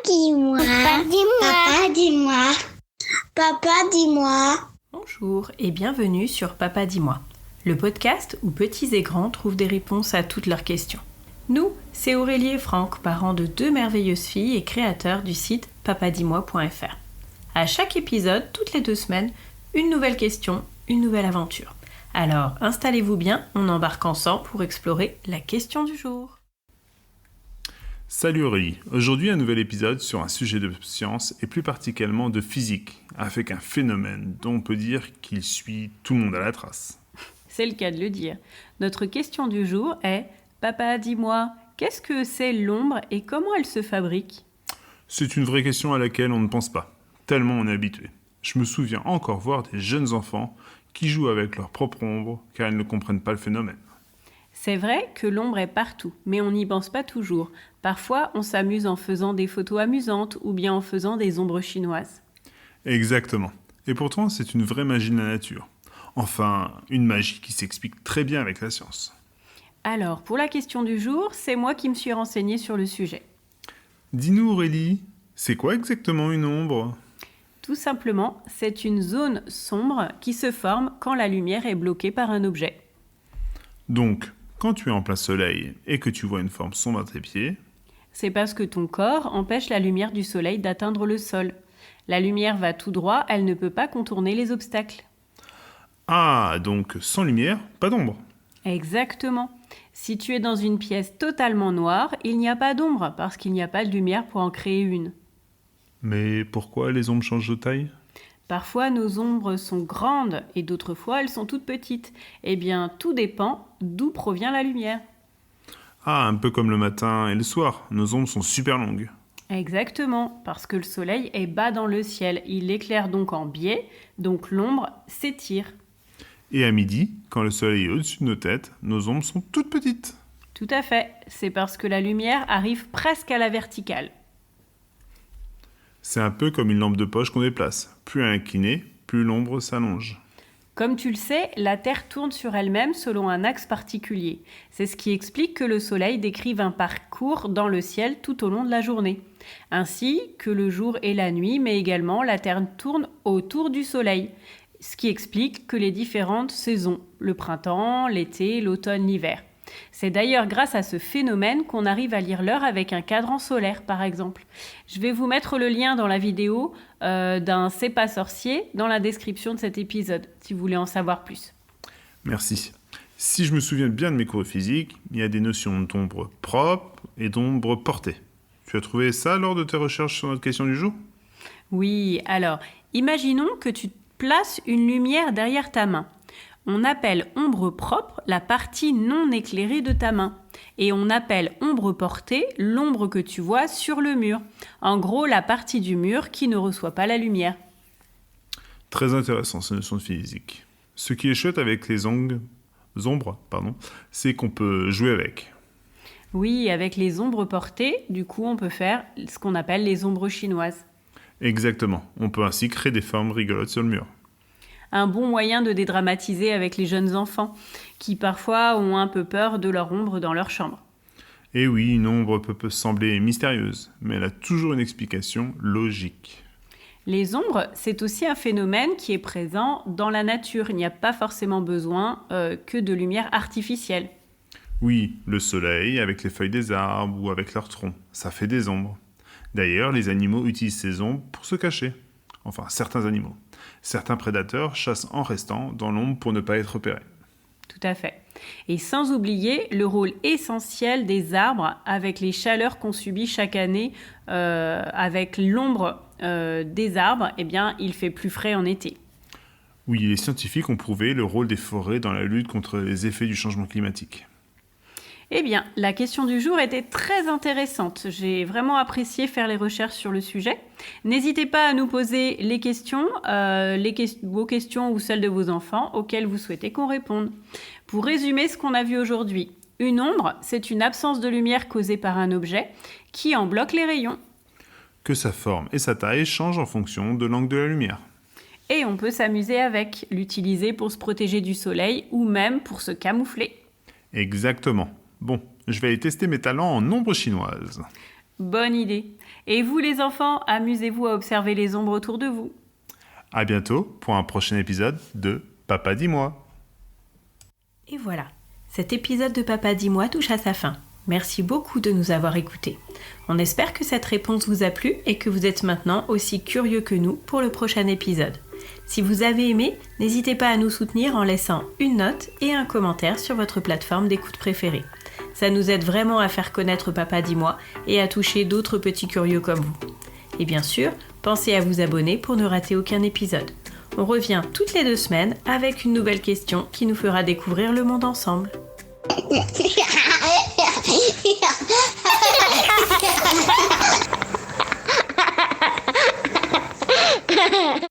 dis-moi. Papa, dis-moi. Papa, dis-moi. Papa, dis-moi. Bonjour et bienvenue sur Papa dis-moi, le podcast où petits et grands trouvent des réponses à toutes leurs questions. Nous, c'est Aurélie et Franck, parents de 2 merveilleuses filles et créateurs du site papadis-moi.fr. À chaque épisode, toutes les 2 semaines, une nouvelle question, une nouvelle aventure. Alors, installez-vous bien, on embarque ensemble pour explorer la question du jour. Salut Aurélie, aujourd'hui un nouvel épisode sur un sujet de science et plus particulièrement de physique, avec un phénomène dont on peut dire qu'il suit tout le monde à la trace. C'est le cas de le dire. Notre question du jour est « Papa, dis-moi, qu'est-ce que c'est l'ombre et comment elle se fabrique ?» C'est une vraie question à laquelle on ne pense pas, tellement on est habitué. Je me souviens encore voir des jeunes enfants qui jouent avec leur propre ombre car ils ne comprennent pas le phénomène. C'est vrai que l'ombre est partout, mais on n'y pense pas toujours. Parfois, on s'amuse en faisant des photos amusantes ou bien en faisant des ombres chinoises. Exactement. Et pourtant, c'est une vraie magie de la nature. Enfin, une magie qui s'explique très bien avec la science. Alors, pour la question du jour, c'est moi qui me suis renseignée sur le sujet. Dis-nous Aurélie, c'est quoi exactement une ombre ? Tout simplement, c'est une zone sombre qui se forme quand la lumière est bloquée par un objet. Donc, quand tu es en plein soleil et que tu vois une forme sombre à tes pieds, c'est parce que ton corps empêche la lumière du soleil d'atteindre le sol. La lumière va tout droit, elle ne peut pas contourner les obstacles. ah, donc sans lumière, pas d'ombre. Exactement. Si tu es dans une pièce totalement noire, il n'y a pas d'ombre parce qu'il n'y a pas de lumière pour en créer une. Mais pourquoi les ombres changent de taille ? Parfois, nos ombres sont grandes et d'autres fois, elles sont toutes petites. Eh bien, tout dépend d'où provient la lumière. Ah, un peu comme le matin et le soir, nos ombres sont super longues. Exactement, parce que le soleil est bas dans le ciel. Il éclaire donc en biais, donc l'ombre s'étire. Et à midi, quand le soleil est au-dessus de nos têtes, nos ombres sont toutes petites. Tout à fait, c'est parce que la lumière arrive presque à la verticale. C'est un peu comme une lampe de poche qu'on déplace. Plus elle est inclinée, plus l'ombre s'allonge. Comme tu le sais, la Terre tourne sur elle-même selon un axe particulier. C'est ce qui explique que le Soleil décrive un parcours dans le ciel tout au long de la journée. Ainsi que le jour et la nuit, mais également la Terre tourne autour du Soleil. Ce qui explique que les différentes saisons, le printemps, l'été, l'automne, l'hiver. C'est d'ailleurs grâce à ce phénomène qu'on arrive à lire l'heure avec un cadran solaire, par exemple. Je vais vous mettre le lien dans la vidéo d'un C'est pas sorcier dans la description de cet épisode, si vous voulez en savoir plus. Merci. Si je me souviens bien de mes cours de physique, il y a des notions d'ombre propre et d'ombre portée. Tu as trouvé ça lors de tes recherches sur notre question du jour ? Oui, alors, imaginons que tu places une lumière derrière ta main. On appelle ombre propre la partie non éclairée de ta main. Et on appelle ombre portée l'ombre que tu vois sur le mur. En gros, la partie du mur qui ne reçoit pas la lumière. Très intéressant, ces notions de physique. Ce qui est chouette avec les ombres, c'est qu'on peut jouer avec. Oui, avec les ombres portées, du coup, on peut faire ce qu'on appelle les ombres chinoises. Exactement. On peut ainsi créer des formes rigolotes sur le mur. Un bon moyen de dédramatiser avec les jeunes enfants, qui parfois ont un peu peur de leur ombre dans leur chambre. Et oui, une ombre peut sembler mystérieuse, mais elle a toujours une explication logique. Les ombres, c'est aussi un phénomène qui est présent dans la nature. Il n'y a pas forcément besoin que de lumière artificielle. Oui, le soleil, avec les feuilles des arbres ou avec leurs troncs, ça fait des ombres. D'ailleurs, les animaux utilisent ces ombres pour se cacher. Enfin, certains animaux. Certains prédateurs chassent en restant dans l'ombre pour ne pas être repérés. Tout à fait. Et sans oublier le rôle essentiel des arbres avec les chaleurs qu'on subit chaque année avec l'ombre des arbres, eh bien, il fait plus frais en été. Oui, les scientifiques ont prouvé le rôle des forêts dans la lutte contre les effets du changement climatique. Eh bien, la question du jour était très intéressante. J'ai vraiment apprécié faire les recherches sur le sujet. N'hésitez pas à nous poser les questions, vos questions ou celles de vos enfants auxquelles vous souhaitez qu'on réponde. Pour résumer ce qu'on a vu aujourd'hui, une ombre, c'est une absence de lumière causée par un objet qui en bloque les rayons. Que sa forme et sa taille changent en fonction de l'angle de la lumière. Et on peut s'amuser avec, l'utiliser pour se protéger du soleil ou même pour se camoufler. Exactement. Bon, je vais aller tester mes talents en ombre chinoise. Bonne idée. Et vous les enfants, amusez-vous à observer les ombres autour de vous. À bientôt pour un prochain épisode de Papa dis-moi. Et voilà, cet épisode de Papa dis-moi touche à sa fin. Merci beaucoup de nous avoir écoutés. On espère que cette réponse vous a plu et que vous êtes maintenant aussi curieux que nous pour le prochain épisode. Si vous avez aimé, n'hésitez pas à nous soutenir en laissant une note et un commentaire sur votre plateforme d'écoute préférée. Ça nous aide vraiment à faire connaître Papa dis-moi et à toucher d'autres petits curieux comme vous. Et bien sûr, pensez à vous abonner pour ne rater aucun épisode. On revient toutes les 2 semaines avec une nouvelle question qui nous fera découvrir le monde ensemble. Ha ha ha!